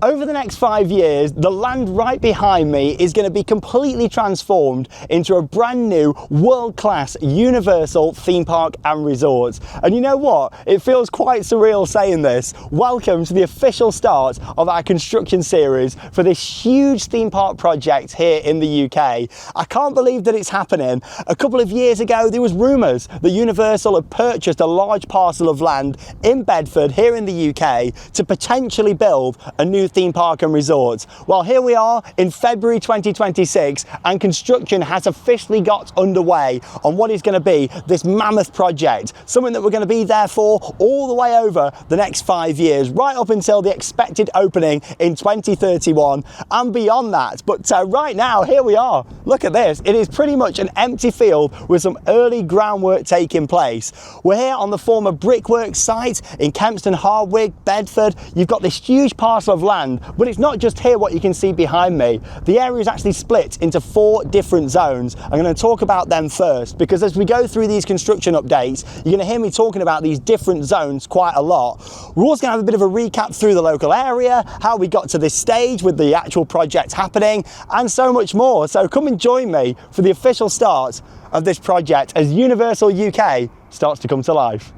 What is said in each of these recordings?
Over the next 5 years, the land right behind me is going to be completely transformed into a brand new world-class Universal theme park and resort. And you know what? It feels quite surreal saying this. Welcome to the official start of our construction series for this huge theme park project here in the UK. I can't believe that it's happening. A couple of years ago, there was rumours that Universal had purchased a large parcel of land in Bedford here in the UK to potentially build a new theme park and resort. Well, here we are in February 2026 and construction has officially got underway on what is going to be this mammoth project, something that we're going to be there for all the way over the next 5 years, right up until the expected opening in 2031 and beyond that. But right now, here we are. Look at this. It is pretty much an empty field with some early groundwork taking place. We're here on the former brickwork site in Kempston Hardwick, Bedford. You've got this huge parcel of land, but it's not just here what you can see behind me. The area is actually split into 4 different zones. I'm going to talk about them first because as we go through these construction updates, you're going to hear me talking about these different zones quite a lot. We're also going to have a bit of a recap through the local area, how we got to this stage with the actual project happening, and so much more. So come and join me for the official start of this project as Universal UK starts to come to life.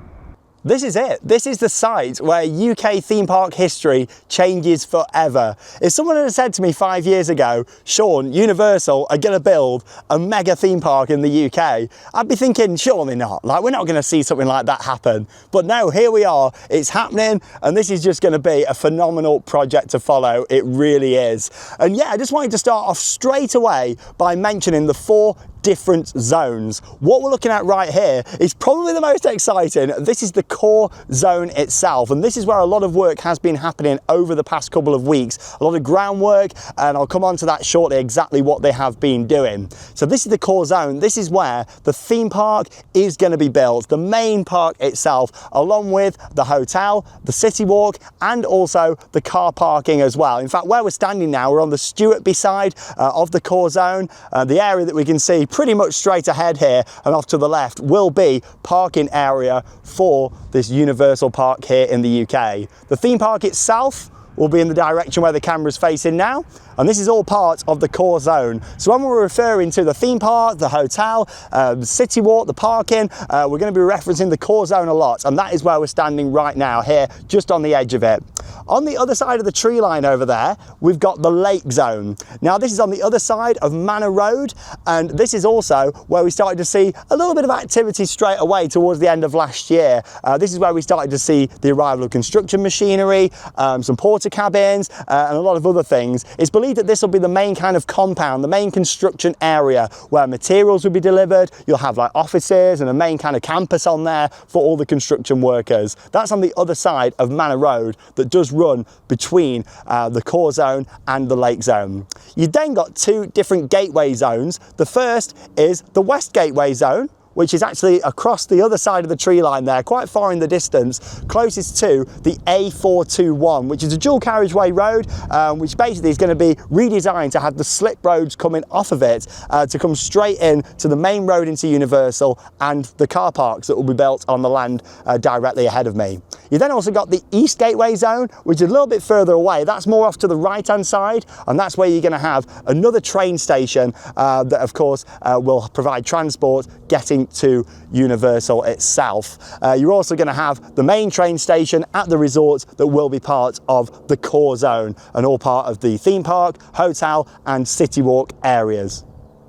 This is it. This is the site where UK theme park history changes forever. If someone had said to me 5 years ago, Sean, Universal are going to build a mega theme park in the UK, I'd be thinking, surely not. Like, we're not going to see something like that happen. But no, here we are. It's happening, and this is just going to be a phenomenal project to follow. It really is. And yeah, I just wanted to start off straight away by mentioning the 4 different zones. What we're looking at right here is probably the most exciting. This is the core zone itself, and this is where a lot of work has been happening over the past couple of weeks. A lot of groundwork, and I'll come on to that shortly, exactly what they have been doing. So this is the core zone. This is where the theme park is going to be built, the main park itself, along with the hotel, the city walk, and also the car parking as well. In fact, where we're standing now, we're on the Stuartby side of the core zone. The area that we can see pretty much straight ahead here and off to the left will be parking area for this Universal park here in the UK. The theme park itself will be in the direction where the camera's facing now, and this is all part of the core zone. So when we're referring to the theme park, the hotel, city walk, the parking, we're going to be referencing the core zone a lot, and that is where we're standing right now here, just on the edge of it. On the other side of the tree line over there, we've got the lake zone. Now this is on the other side of Manor Road, and this is also where we started to see a little bit of activity straight away towards the end of last year. This is where we started to see the arrival of construction machinery, some porta cabins, and a lot of other things. It's believed that this will be the main kind of compound, the main construction area where materials will be delivered. You'll have like offices and a main kind of campus on there for all the construction workers. That's on the other side of Manor Road that does run between the core zone and the lake zone. You've then got 2 different gateway zones. The first is the West Gateway Zone, which is actually across the other side of the tree line there, quite far in the distance, closest to the A421, which is a dual carriageway road, which basically is going to be redesigned to have the slip roads coming off of it to come straight in to the main road into Universal and the car parks that will be built on the land directly ahead of me. You then also got the East Gateway Zone, which is a little bit further away. That's more off to the right-hand side, and that's where you're going to have another train station that, of course, will provide transport getting to Universal itself. You're also going to have the main train station at the resort that will be part of the core zone and all part of the theme park, hotel and city walk areas.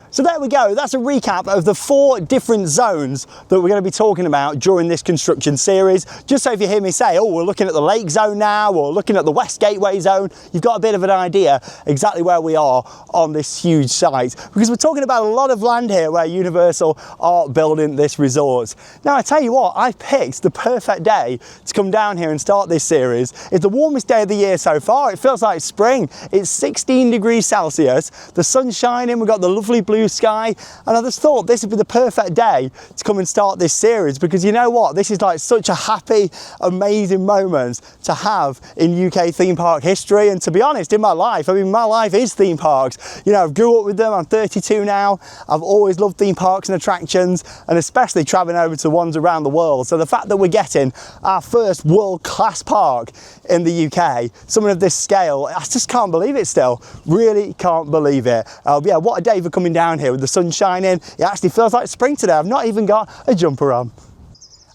So there we go, that's a recap of the 4 different zones that we're going to be talking about during this construction series. Just so if you hear me say, oh, we're looking at the lake zone now, or looking at the West Gateway Zone, you've got a bit of an idea exactly where we are on this huge site. Because we're talking about a lot of land here where Universal are building this resort. Now I tell you what, I've picked the perfect day to come down here and start this series. It's the warmest day of the year so far. It feels like spring. It's 16 degrees Celsius, the sun's shining, we've got the lovely blue blue sky, and I just thought this would be the perfect day to come and start this series, because you know what, this is like such a happy, amazing moment to have in UK theme park history, and to be honest, in my life. I mean, my life is theme parks. You know, I've grew up with them, I'm 32 now, I've always loved theme parks and attractions, and especially travelling over to the ones around the world. So the fact that we're getting our first world-class park in the UK, something of this scale, I just can't believe it still. Really can't believe it. Yeah, what a day for coming down here with the sun shining. It actually feels like spring today. I've not even got a jumper on.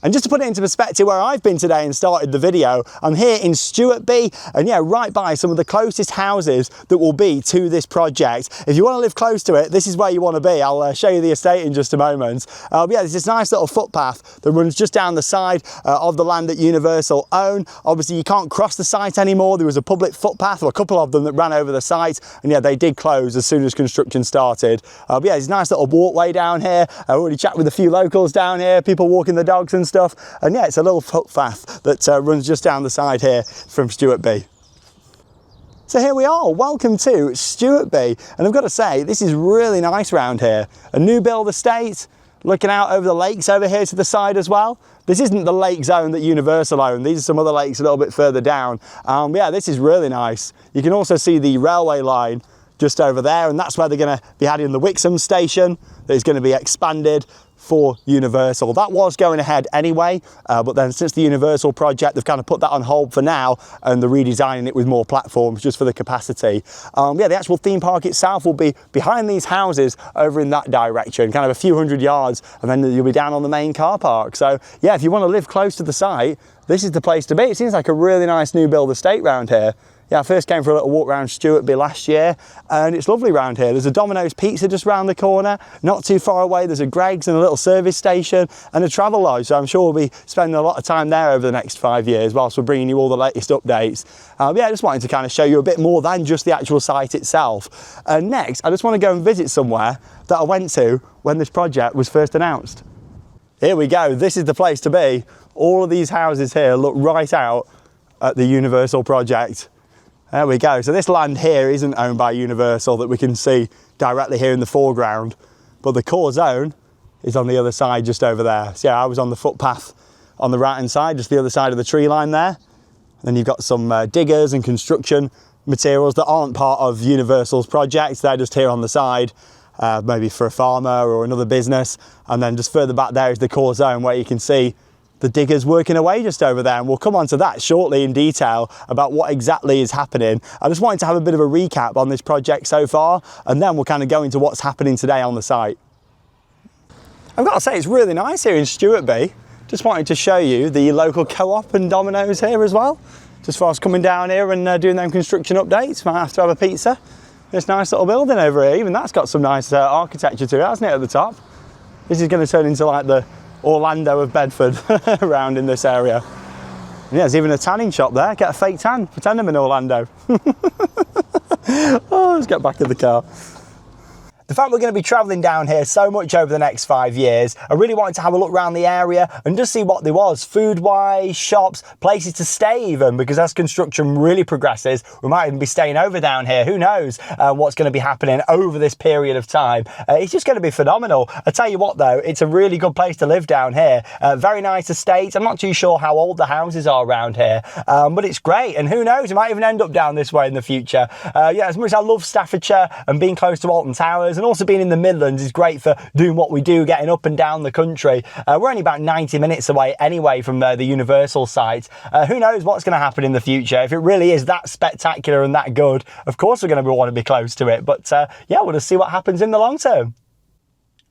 And just to put it into perspective where I've been today and started the video, I'm here in Stewartby, and yeah, right by some of the closest houses that will be to this project. If you want to live close to it, this is where you want to be. I'll show you the estate in just a moment. Yeah, there's this nice little footpath that runs just down the side of the land that Universal own. Obviously, you can't cross the site anymore. There was a public footpath, or a couple of them, that ran over the site, and yeah, they did close as soon as construction started. Yeah, there's a nice little walkway down here. I already chatted with a few locals down here, people walking the dogs and stuff, and yeah, it's a little footpath that runs just down the side here from Stewartby. So here we are, welcome to Stewartby, and I've got to say, this is really nice around here. A new build estate, looking out over the lakes over here to the side as well. This isn't the lake zone that Universal own, these are some other lakes a little bit further down. Yeah, this is really nice. You can also see the railway line just over there, and that's where they're going to be adding the Wixham station that is going to be expanded for Universal. That was going ahead anyway, but then since the Universal project, they've kind of put that on hold for now, and they're redesigning it with more platforms just for the capacity. Yeah, the actual theme park itself will be behind these houses over in that direction, kind of a few hundred yards, and then you'll be down on the main car park. So yeah, if you want to live close to the site, this is the place to be. It seems like a really nice new build estate round here. Yeah, I first came for a little walk around Stewartby last year, and it's lovely around here. There's a Domino's Pizza just round the corner. Not too far away, there's a Greggs and a little service station and a Travelodge. So I'm sure we'll be spending a lot of time there over the next 5 years whilst we're bringing you all the latest updates. Yeah, I just wanted to kind of show you a bit more than just the actual site itself. And next, I just want to go and visit somewhere that I went to when this project was first announced. Here we go, this is the place to be. All of these houses here look right out at the Universal project. There we go. So this land here isn't owned by Universal that we can see directly here in the foreground, but the core zone is on the other side just over there. So yeah, I was on the footpath on the right hand side, just the other side of the tree line there. And then you've got some diggers and construction materials that aren't part of Universal's project. They're just here on the side, maybe for a farmer or another business. And then just further back there is the core zone where you can see the diggers working away just over there, and we'll come on to that shortly in detail about what exactly is happening. I just wanted to have a bit of a recap on this project so far, and then we'll kind of go into what's happening today on the site. I've got to say, it's really nice here in Stewartby. Just wanted to show you the local co-op and Domino's here as well. Just for us coming down here and doing them construction updates. Might have to have a pizza. This nice little building over here, even that's got some nice architecture to it, hasn't it, at the top? This is going to turn into like the Orlando of Bedford around in this area. And yeah, there's even a tanning shop there. Get a fake tan, pretend I'm in Orlando. Oh, let's get back in the car. The fact we're going to be travelling down here so much over the next 5 years, I really wanted to have a look around the area and just see what there was, food-wise, shops, places to stay even, because as construction really progresses, we might even be staying over down here. Who knows what's going to be happening over this period of time. It's just going to be phenomenal. I tell you what though, it's a really good place to live down here. Very nice estate. I'm not too sure how old the houses are around here, but it's great. And who knows, we might even end up down this way in the future. Yeah, as much as I love Staffordshire and being close to Alton Towers, and also being in the Midlands is great for doing what we do, getting up and down the country. We're only about 90 minutes away anyway from the Universal site. Who knows what's going to happen in the future. If it really is that spectacular and that good, of course we're going to want to be close to it. But yeah, we'll just see what happens in the long term.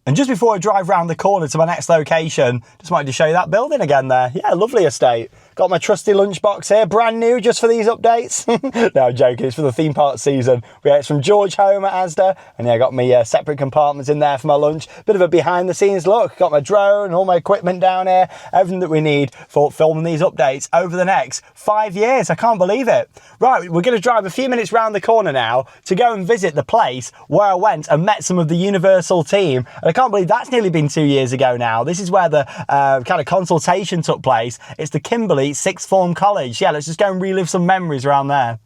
And just before I drive round the corner to my next location, just wanted to show you that building again there. Yeah, lovely estate. Got my trusty lunchbox here, brand new just for these updates. No, I'm joking, it's for the theme park season. Yeah, it's from George Home at Asda. And yeah, I got my separate compartments in there for my lunch. Bit of a behind the scenes look. Got my drone, all my equipment down here. Everything that we need for filming these updates over the next 5 years. I can't believe it. Right, we're going to drive a few minutes round the corner now to go and visit the place where I went and met some of the Universal team. And I can't believe that's nearly been 2 years ago now. This is where the kind of consultation took place. It's the Kimberley Sixth Form College. Yeah, let's just go and relive some memories around there.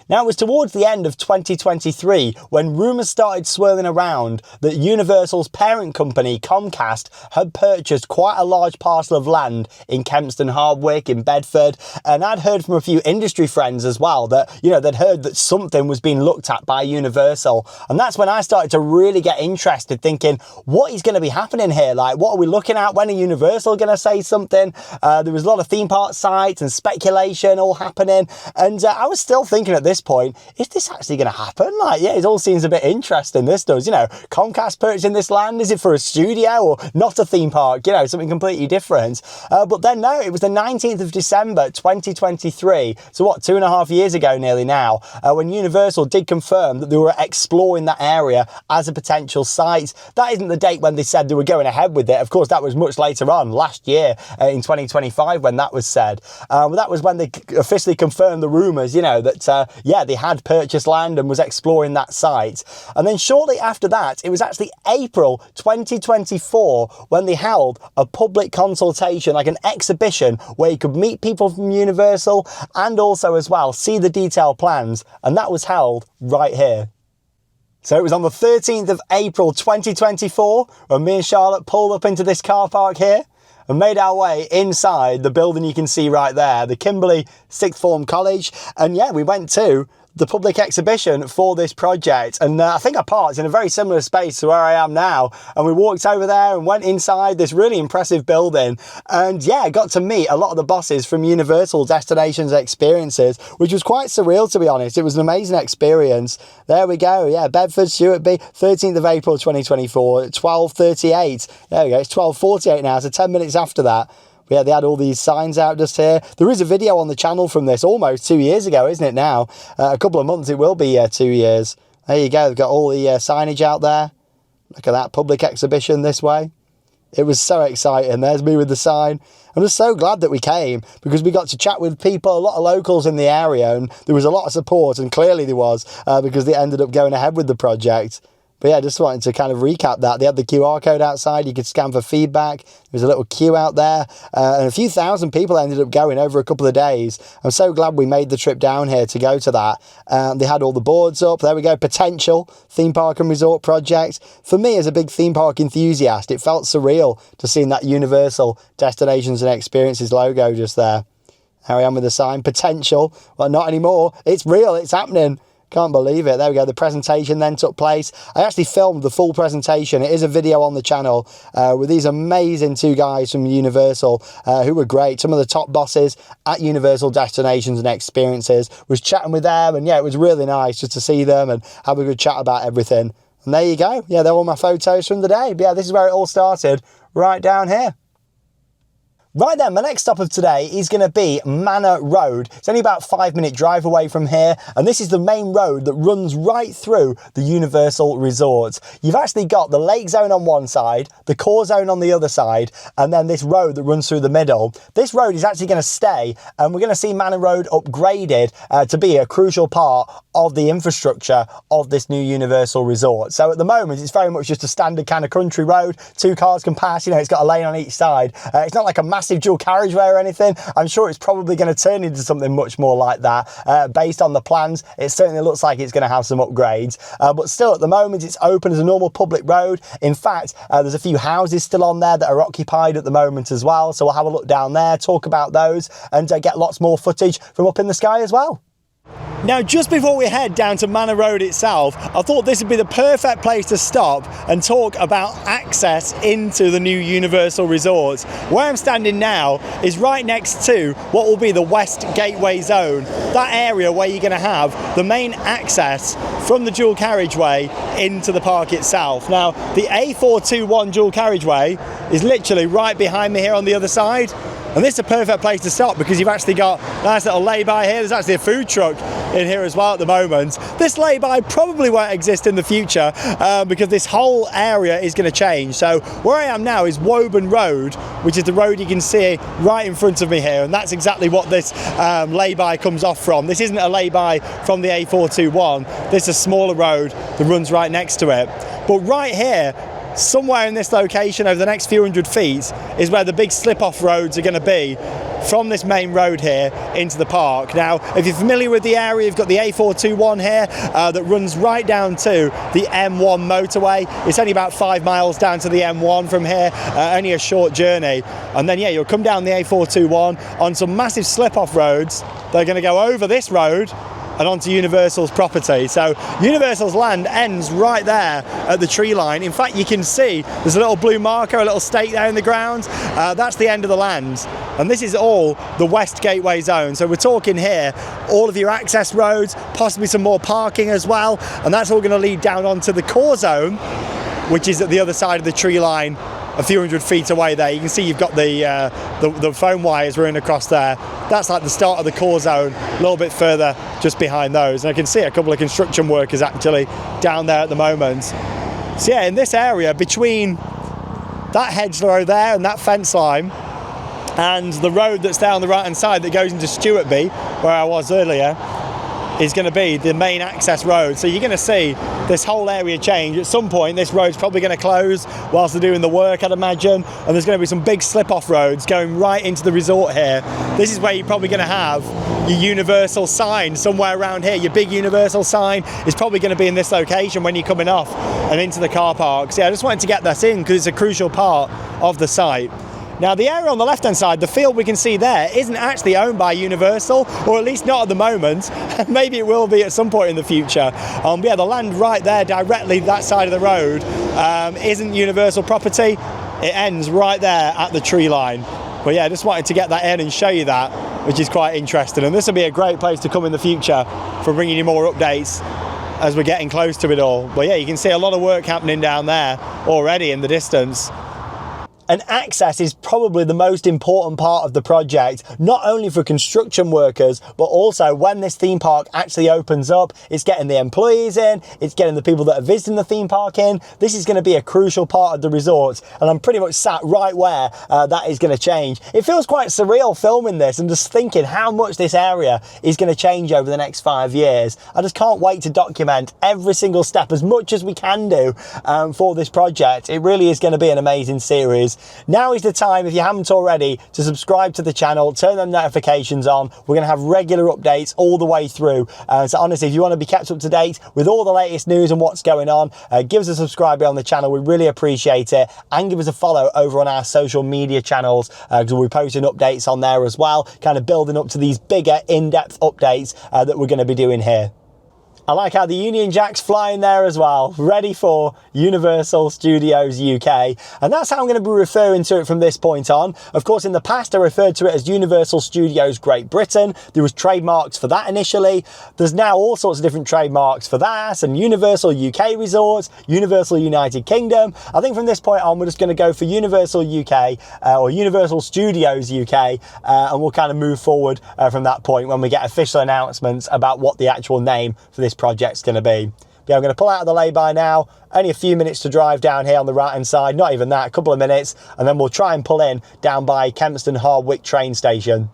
Now, it was towards the end of 2023 when rumours started swirling around that Universal's parent company, Comcast, had purchased quite a large parcel of land in Kempston Hardwick in Bedford. And I'd heard from a few industry friends as well that, they'd heard that something was being looked at by Universal. And that's when I started to really get interested, thinking, what is going to be happening here? Like, what are we looking at? When are Universal going to say something? There was a lot of theme park sites and speculation all happening. And I was still thinking at this point, is this actually going to happen? Like, yeah, it all seems a bit interesting, this does. Comcast purchasing this land, is it for a studio or not a theme park? Something completely different. But then no, it was the 19th of December 2023, so what, 2.5 years ago nearly now, when Universal did confirm that they were exploring that area as a potential site. That isn't the date when they said they were going ahead with it. Of course, that was much later on, last year, in 2025 when that was said. But that was when they officially confirmed the rumours, that, they had purchased land and was exploring that site. And then shortly after that, it was actually April 2024 when they held a public consultation, like an exhibition where you could meet people from Universal and also as well see the detailed plans, and that was held right here. So it was on the 13th of April 2024 when me and Charlotte pulled up into this car park here and made our way inside the building you can see right there, the Kimberley Sixth Form College. And yeah, we went to the public exhibition for this project, and I think I parked in a very similar space to where I am now, and we walked over there and went inside this really impressive building, and yeah, got to meet a lot of the bosses from Universal Destinations and Experiences, which was quite surreal, to be honest. It was an amazing experience. There we go, yeah, Bedford, Stuart B, 13th of April 2024 at 12:38. There we go, it's 12:48 now, so 10 minutes after that. Yeah, they had all these signs out just here. There is a video on the channel from this almost 2 years ago, isn't it now? A couple of months it will be 2 years. There you go, they've got all the signage out there. Look at that, public exhibition this way. It was so exciting. There's me with the sign. I'm just so glad that we came because we got to chat with people, a lot of locals in the area, and there was a lot of support, and clearly there was because they ended up going ahead with the project. But yeah, just wanted to kind of recap that. They had the QR code outside. You could scan for feedback. There was a little queue out there. And a few thousand people ended up going over a couple of days. I'm so glad we made the trip down here to go to that. They had all the boards up. There we go. Potential theme park and resort project. For me, as a big theme park enthusiast, it felt surreal to seeing that Universal Destinations and Experiences logo just there. There I am with the sign. Potential. Well, not anymore. It's real. It's happening. Can't believe it. There we go. The presentation then took place. I actually filmed the full presentation. It is a video on the channel with these amazing two guys from Universal who were great. Some of the top bosses at Universal Destinations and Experiences. Was chatting with them, and yeah, it was really nice just to see them and have a good chat about everything. And there you go. Yeah, they're all my photos from the day. But yeah, this is where it all started, right down here. Right then, my next stop of today is going to be Manor Road. It's only about a 5-minute drive away from here, and this is the main road that runs right through the Universal Resort. You've actually got the lake zone on one side, the core zone on the other side, and then this road that runs through the middle. This road is actually going to stay, and we're going to see Manor Road upgraded to be a crucial part of the infrastructure of this new Universal Resort. So at the moment, it's very much just a standard kind of country road. 2 cars can pass, it's got a lane on each side. It's not like a massive dual carriageway or anything. I'm sure it's probably going to turn into something much more like that. Based on the plans, it certainly looks like it's going to have some upgrades. But still, at the moment, it's open as a normal public road. In fact, there's a few houses still on there that are occupied at the moment as well. So we'll have a look down there, talk about those, and get lots more footage from up in the sky as well. Now, just before we head down to Manor Road itself, I thought this would be the perfect place to stop and talk about access into the new Universal Resort. Where I'm standing now is right next to what will be the West Gateway Zone, that area where you're going to have the main access from the dual carriageway into the park itself. Now, the A421 dual carriageway is literally right behind me here on the other side. And this is a perfect place to stop because you've actually got a nice little lay-by here. There's actually a food truck in here as well at the moment. This lay-by probably won't exist in the future because this whole area is going to change. So where I am now is Woburn Road, which is the road you can see right in front of me here. And that's exactly what this lay-by comes off from. This isn't a lay-by from the A421. This is a smaller road that runs right next to it. But right here, somewhere in this location over the next few hundred feet is where the big slip-off roads are going to be from this main road here into the park. Now, if you're familiar with the area, you've got the A421 here that runs right down to the M1 motorway. It's only about 5 miles down to the M1 from here, only a short journey. And then, yeah, you'll come down the A421 on some massive slip-off roads. They're going to go over this road and onto Universal's property. So Universal's land ends right there at the tree line. In fact, you can see there's a little blue marker, a little stake there in the ground. That's the end of the land. And this is all the West Gateway Zone. So we're talking here, all of your access roads, possibly some more parking as well. And that's all going to lead down onto the core zone, which is at the other side of the tree line, a few hundred feet away there. You can see you've got the phone wires running across there. That's like the start of the core zone, a little bit further just behind those. And I can see a couple of construction workers actually down there at the moment. So yeah, in this area between that hedgerow there and that fence line and the road that's there on the right hand side that goes into Stewartby, where I was earlier, is going to be the main access road. So you're going to see this whole area change. At some point this road's probably going to close whilst they're doing the work, I'd imagine, and there's going to be some big slip-off roads going right into the resort here. This is where you're probably going to have your Universal sign somewhere around here. Your big Universal sign is probably going to be in this location when you're coming off and into the car park. So yeah, I just wanted to get that in because it's a crucial part of the site. Now the area on the left hand side, the field we can see there, isn't actually owned by Universal, or at least not at the moment. Maybe it will be at some point in the future. But yeah, the land right there directly that side of the road isn't Universal property. It ends right there at the tree line. But yeah, I just wanted to get that in and show you that, which is quite interesting. And this will be a great place to come in the future for bringing you more updates as we're getting close to it all. But yeah, you can see a lot of work happening down there already in the distance. And access is probably the most important part of the project, not only for construction workers, but also when this theme park actually opens up, it's getting the employees in, it's getting the people that are visiting the theme park in. This is going to be a crucial part of the resort, and I'm pretty much sat right where that is going to change. It feels quite surreal filming this and just thinking how much this area is going to change over the next 5 years. I just can't wait to document every single step as much as we can do for this project. It really is going to be an amazing series. Now is the time, if you haven't already, to subscribe to the channel, turn the notifications on. We're going to have regular updates all the way through. So honestly, if you want to be kept up to date with all the latest news and what's going on, give us a subscribe on the channel. We really appreciate it. And give us a follow over on our social media channels, because we'll be posting updates on there as well, kind of building up to these bigger in-depth updates that we're going to be doing here. I like how the Union Jack's flying there as well, ready for Universal Studios UK. And that's how I'm going to be referring to it from this point on. Of course, in the past, I referred to it as Universal Studios Great Britain. There was trademarks for that initially. There's now all sorts of different trademarks for that, and Universal UK Resorts, Universal United Kingdom. I think from this point on, we're just going to go for Universal UK or Universal Studios UK, and we'll kind of move forward from that point when we get official announcements about what the actual name for this project's going to be. Yeah, I'm going to pull out of the lay-by now. Only a few minutes to drive down here on the right-hand side. Not even that, a couple of minutes. And then we'll try and pull in down by Kempston Hardwick train station.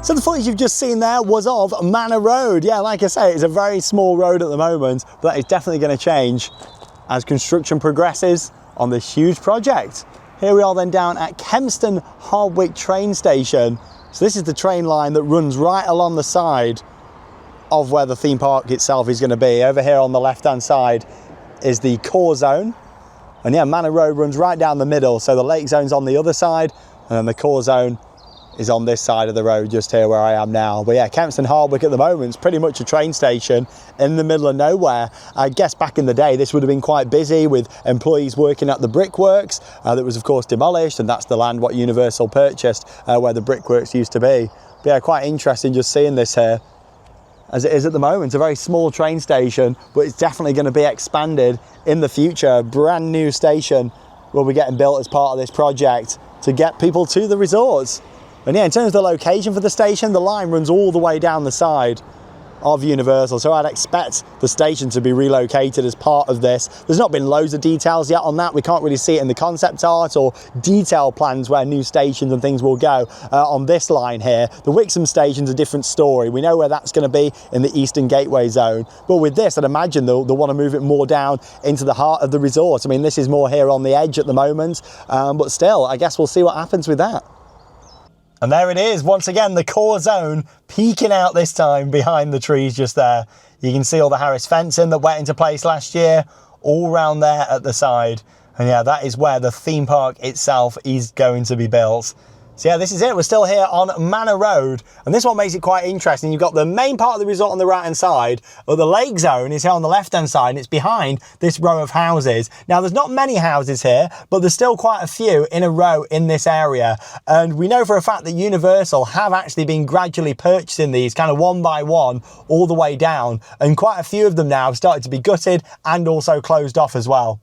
So the footage you've just seen there was of Manor Road. Yeah, like I say, it's a very small road at the moment, but that is definitely going to change as construction progresses on this huge project. Here we are then down at Kempston Hardwick train station. So this is the train line that runs right along the side of where the theme park itself is going to be. Over here on the left-hand side is the core zone. And yeah, Manor Road runs right down the middle. So the lake zone's on the other side, and then the core zone is on this side of the road just here where I am now. But yeah, Kempston Hardwick at the moment is pretty much a train station in the middle of nowhere. I guess back in the day this would have been quite busy with employees working at the brickworks that was of course demolished, and that's the land what Universal purchased where the brickworks used to be. But yeah, quite interesting just seeing this here as it is at the moment. It's a very small train station, but it's definitely going to be expanded in the future. A brand new station will be getting built as part of this project to get people to the resorts. And yeah, in terms of the location for the station, the line runs all the way down the side of Universal, so I'd expect the station to be relocated as part of this. There's not been loads of details yet on that. We can't really see it in the concept art or detail plans where new stations and things will go on this line here. The Wixham station's a different story. We know where that's going to be in the Eastern Gateway zone, but with this I'd imagine they'll want to move it more down into the heart of the resort. I mean, this is more here on the edge at the moment, but still, I guess we'll see what happens with that. And there it is, once again, the core zone peeking out this time behind the trees just there. You can see all the Harris fencing that went into place last year, all round there at the side. And yeah, that is where the theme park itself is going to be built. So yeah, this is it. We're still here on Manor Road, and this one makes it quite interesting. You've got the main part of the resort on the right hand side, but the lake zone is here on the left hand side, and it's behind this row of houses. Now there's not many houses here, but there's still quite a few in a row in this area, and we know for a fact that Universal have actually been gradually purchasing these kind of one by one all the way down, and quite a few of them now have started to be gutted and also closed off as well.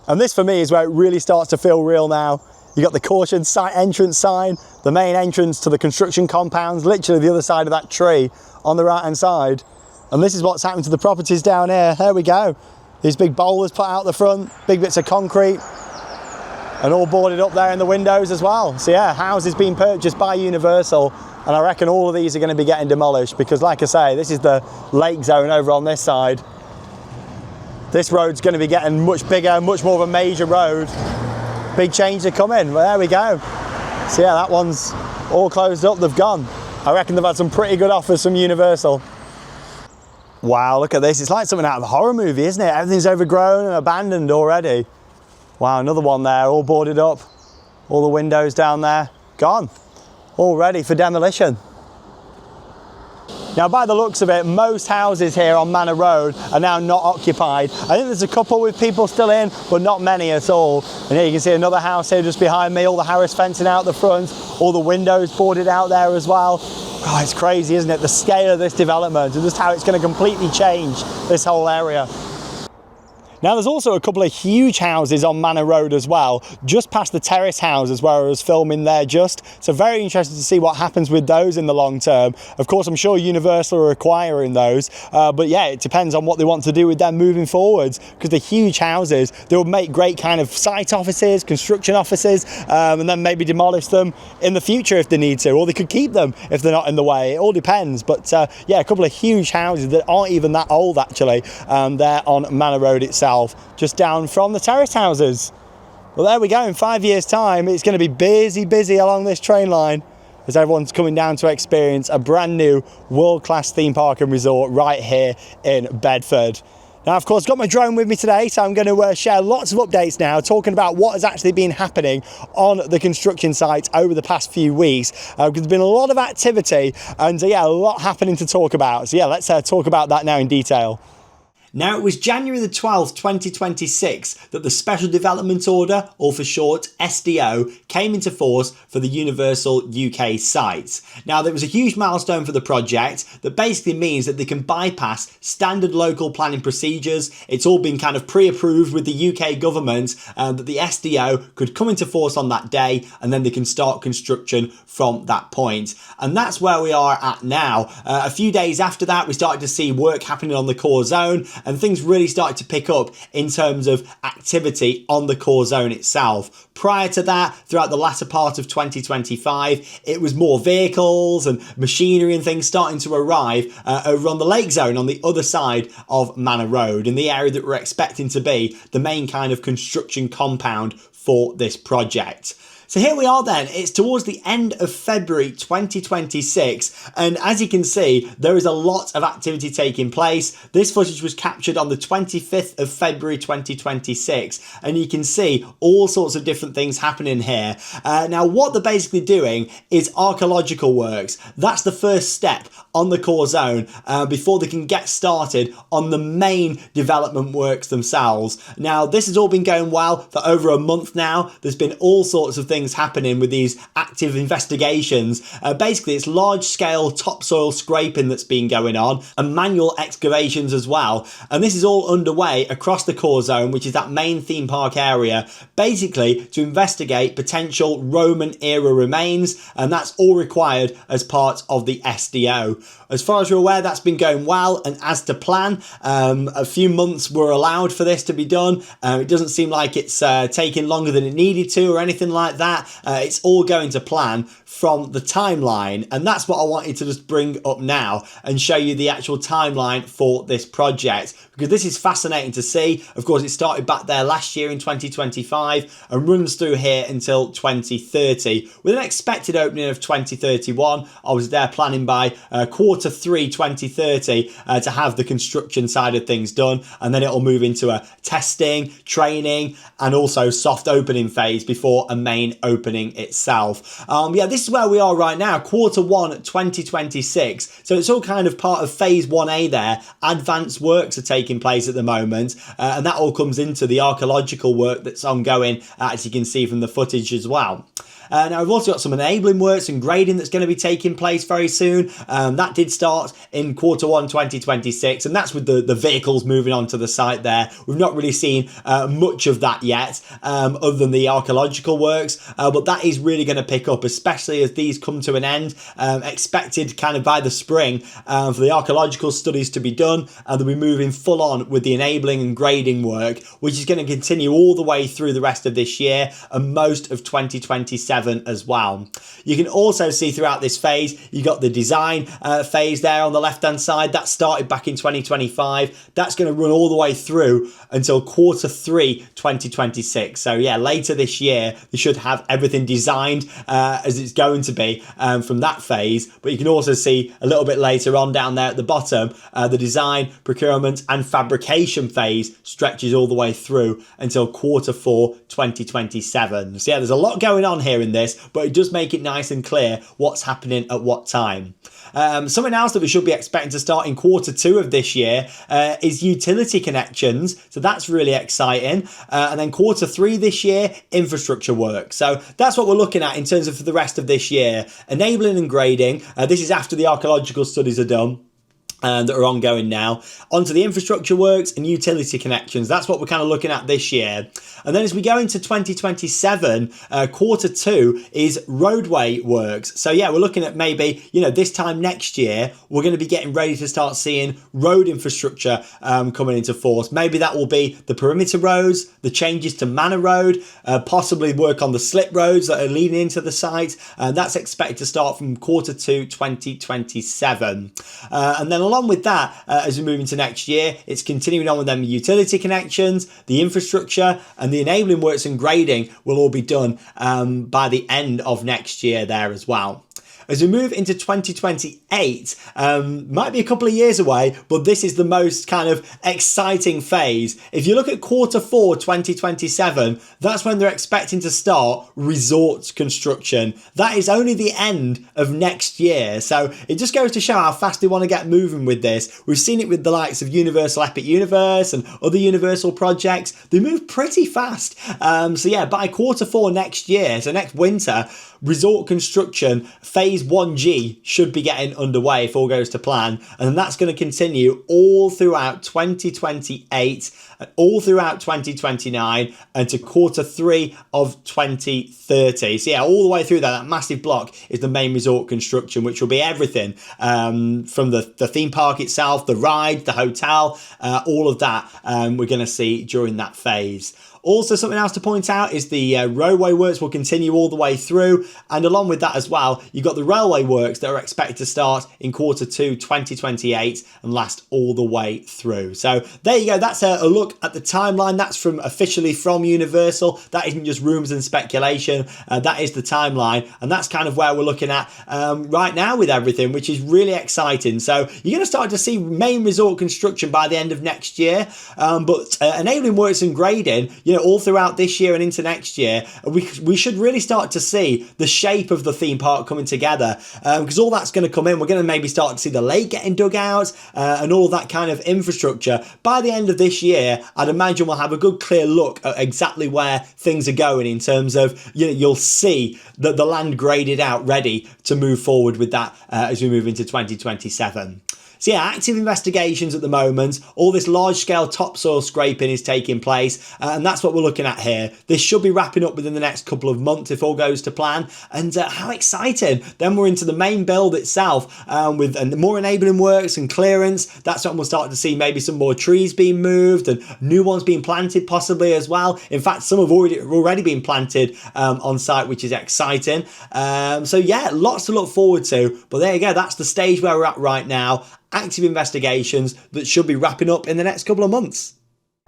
And this for me is where it really starts to feel real now. You got the caution site entrance sign, the main entrance to the construction compounds, literally the other side of that tree on the right hand side. And this is what's happened to the properties down here. There we go. These big boulders put out the front, big bits of concrete, and all boarded up there in the windows as well. So yeah, houses being purchased by Universal, and I reckon all of these are going to be getting demolished because, like I say, this is the lake zone over on this side. This road's going to be getting much bigger, much more of a major road. Big change to come in. Well, there we go. So yeah, that one's all closed up. They've gone. I reckon they've had some pretty good offers from Universal. Wow, look at this. It's like something out of a horror movie, isn't it? Everything's overgrown and abandoned already. Wow, another one there, all boarded up. All the windows down there, gone. All ready for demolition. Now, by the looks of it, most houses here on Manor Road are now not occupied. I think there's a couple with people still in, but not many at all. And here you can see another house here just behind me, all the Harris fencing out the front, all the windows boarded out there as well. Oh, it's crazy, isn't it? The scale of this development and just how it's going to completely change this whole area. Now there's also a couple of huge houses on Manor Road as well, just past the terrace houses where I was filming there just. So very interested to see what happens with those in the long term. Of course, I'm sure Universal are acquiring those, but yeah, it depends on what they want to do with them moving forwards, because the huge houses, they would make great kind of site offices, construction offices, and then maybe demolish them in the future if they need to, or they could keep them if they're not in the way. It all depends, but yeah, a couple of huge houses that aren't even that old actually, there on Manor Road itself, just down from the terrace houses. Well, there we go. In 5 years' time, it's going to be busy along this train line as everyone's coming down to experience a brand new world-class theme park and resort right here in Bedford. Now, of course, I've got my drone with me today, so I'm going to share lots of updates now, talking about what has actually been happening on the construction site over the past few weeks. Because there's been a lot of activity and, yeah, a lot happening to talk about. So, yeah, let's talk about that now in detail. Now, it was January the 12th, 2026 that the Special Development Order, or for short SDO, came into force for the Universal UK sites. Now, there was a huge milestone for the project that basically means that they can bypass standard local planning procedures. It's all been kind of pre-approved with the UK government, that the SDO could come into force on that day, and then they can start construction from that point. And that's where we are at now. A few days after that, we started to see work happening on the core zone, and things really started to pick up in terms of activity on the core zone itself. Prior to that, throughout the latter part of 2025, it was more vehicles and machinery and things starting to arrive over on the lake zone on the other side of Manor Road, in the area that we're expecting to be the main kind of construction compound for this project. So here we are then, it's towards the end of February 2026, and as you can see, there is a lot of activity taking place. This footage was captured on the 25th of February 2026, and you can see all sorts of different things happening here. Now what they're basically doing is archaeological works. That's the first step on the core zone before they can get started on the main development works themselves. Now this has all been going well for over a month now. There's been all sorts of things happening with these active investigations. Basically it's large scale topsoil scraping that's been going on and manual excavations as well, and this is all underway across the core zone, which is that main theme park area, basically to investigate potential Roman era remains, and that's all required as part of the SDO. As far as we're aware, that's been going well and as to plan. A few months were allowed for this to be done. It doesn't seem like it's taking longer than it needed to or anything like that. It's all going to plan from the timeline, and that's what I wanted to just bring up now and show you the actual timeline for this project, because this is fascinating to see. Of course, it started back there last year in 2025 and runs through here until 2030 with an expected opening of 2031. I was there planning by Q3 2030 to have the construction side of things done, and then it'll move into a testing, training and also soft opening phase before a main opening itself. Yeah, this is where we are right now, Q1 2026. So it's all kind of part of phase 1A there. Advanced works are taking place at the moment, and that all comes into the archaeological work that's ongoing, as you can see from the footage as well. Now we've also got some enabling works and grading that's going to be taking place very soon. That did start in Q1 2026, and that's with the vehicles moving onto the site there. We've not really seen much of that yet, other than the archaeological works, but that is really going to pick up, especially as these come to an end, expected kind of by the spring for the archaeological studies to be done, and they'll be moving full on with the enabling and grading work, which is going to continue all the way through the rest of this year and most of 2027 as well. You can also see throughout this phase, you got the design phase there on the left hand side. That started back in 2025. That's going to run all the way through until Q3 2026. So yeah, later this year they should have everything designed as it's going to be from that phase. But you can also see a little bit later on down there at the bottom, the design, procurement and fabrication phase stretches all the way through until Q4 2027. So yeah, there's a lot going on here in this, but it does make it nice and clear what's happening at what time. Something else that we should be expecting to start in Q2 of this year is utility connections. So that's really exciting. And then Q3 this year, infrastructure work. So that's what we're looking at in terms of for the rest of this year. Enabling and grading. This is after the archaeological studies are done. That are ongoing now, onto the infrastructure works and utility connections. That's what we're kind of looking at this year. And then as we go into 2027, Q2 is roadway works. So yeah, we're looking at maybe, this time next year, we're going to be getting ready to start seeing road infrastructure coming into force. Maybe that will be the perimeter roads, the changes to Manor Road, possibly work on the slip roads that are leading into the site. That's expected to start from Q2 2027. And then along with that, as we move into next year, it's continuing on with them utility connections, the infrastructure and the enabling works and grading will all be done by the end of next year there as well. As we move into 2028, might be a couple of years away, but this is the most kind of exciting phase. If you look at Q4 2027, that's when they're expecting to start resort construction. That is only the end of next year. So it just goes to show how fast they want to get moving with this. We've seen it with the likes of Universal Epic Universe and other Universal projects. They move pretty fast. So yeah, by Q4 next year, so next winter, resort construction phase 1G should be getting underway if all goes to plan, and that's going to continue all throughout 2028 and all throughout 2029 and to Q3 of 2030. So yeah, all the way through that massive block is the main resort construction, which will be everything from the theme park itself, the ride, the hotel, all of that we're going to see during that phase. Also, something else to point out is the roadway works will continue all the way through, and along with that as well, you've got the railway works that are expected to start in Q2 2028 and last all the way through. So there you go, that's a look at the timeline. That's officially from Universal. That isn't just rumours and speculation, that is the timeline, and that's kind of where we're looking at right now with everything, which is really exciting. So you're going to start to see main resort construction by the end of next year, but enabling works and grading, you know, all throughout this year and into next year. We should really start to see the shape of the theme park coming together, because all that's going to come in. We're going to maybe start to see the lake getting dug out and all that kind of infrastructure. By the end of this year, I'd imagine we'll have a good clear look at exactly where things are going in terms of, you know, you'll see that the land graded out ready to move forward with that as we move into 2027. So yeah, active investigations at the moment. All this large-scale topsoil scraping is taking place, and that's what we're looking at here. This should be wrapping up within the next couple of months if all goes to plan. And how exciting! Then we're into the main build itself with more enabling works and clearance. That's when we'll start to see maybe some more trees being moved and new ones being planted possibly as well. In fact, some have already been planted on site, which is exciting. So yeah, lots to look forward to. But there you go, that's the stage where we're at right now. Active investigations that should be wrapping up in the next couple of months.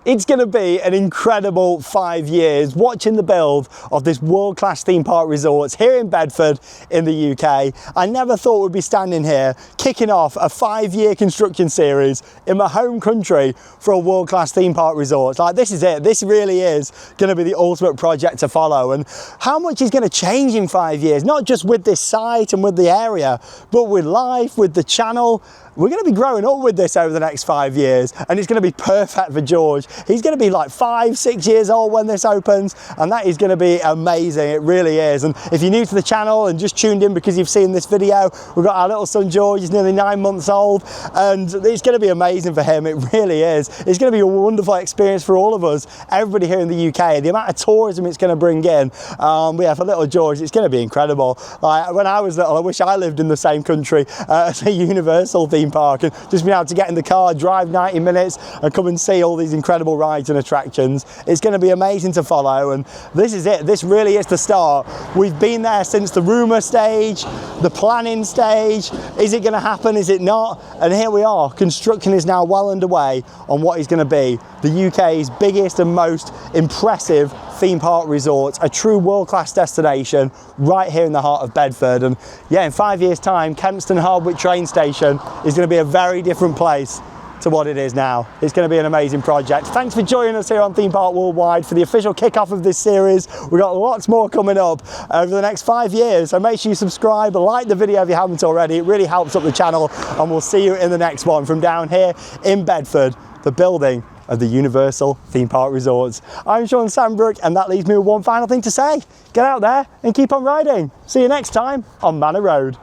It's going to be an incredible 5 years watching the build of this world-class theme park resorts here in Bedford in the UK. I never thought we'd be standing here kicking off a 5-year construction series in my home country for a world-class theme park resort. Like, this is it. This really is going to be the ultimate project to follow. And how much is going to change in 5 years, not just with this site and with the area, but with life, with the channel. We're going to be growing up with this over the next 5 years, and it's going to be perfect for George. He's going to be like 5-6 years old when this opens, and that is going to be amazing. It really is. And if you're new to the channel and just tuned in because you've seen this video, we've got our little son George. He's nearly 9 months old, and it's going to be amazing for him. It really is. It's going to be a wonderful experience for all of us, everybody here in the UK. The amount of tourism it's going to bring in, yeah, for little George, it's going to be incredible. Like, when I was little, I wish I lived in the same country as a Universal theme park, and just being able to get in the car, drive 90 minutes and come and see all these incredible rides and attractions. It's going to be amazing to follow, and this is it. This really is the start. We've been there since the rumour stage, the planning stage. Is it going to happen? Is it not? And here we are. Construction is now well underway on what is going to be the UK's biggest and most impressive theme park resort, a true world-class destination right here in the heart of Bedford. And yeah, in 5 years' time, Kempston Hardwick train station is going to be a very different place to what it is now. It's going to be an amazing project. Thanks for joining us here on Theme Park Worldwide for the official kickoff of this series. We've got lots more coming up over the next 5 years, so make sure you subscribe, like the video if you haven't already. It really helps up the channel, and we'll see you in the next one from down here in Bedford, the building of the Universal Theme Park Resorts. I'm Sean Sandbrook, and that leaves me with one final thing to say. Get out there and keep on riding. See you next time on Manor Road.